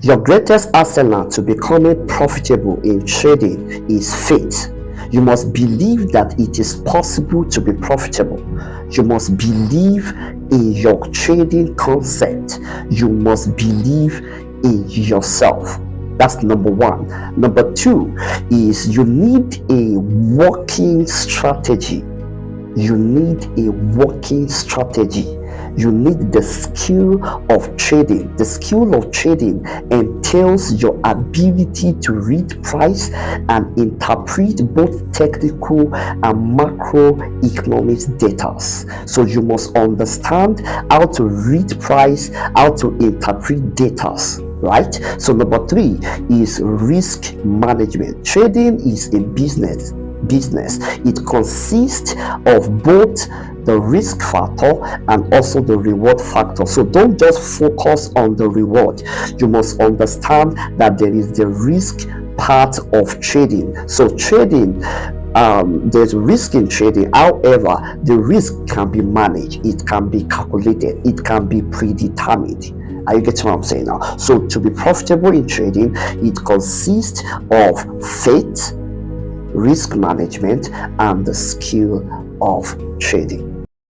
Your greatest arsenal to becoming profitable in trading is faith. You must believe that it is possible to be profitable. You must believe in your trading concept. You must believe in yourself. That's number one. Number two is you need a working strategy. You need a working strategy. You need the skill of trading. The skill of trading entails your ability to read price and interpret both technical and macroeconomic data. So you must understand how to read price, how to interpret data, right? So number three is risk management. Trading is a business. It consists of both the risk factor and also the reward factor. So don't just focus on the reward. You must understand that there is the risk part of trading. So trading, there's risk in trading. However, the risk can be managed, it can be calculated, it can be predetermined. Are you getting what I'm saying now? So to be profitable in trading, it consists of faith, risk management, and the skill of trading.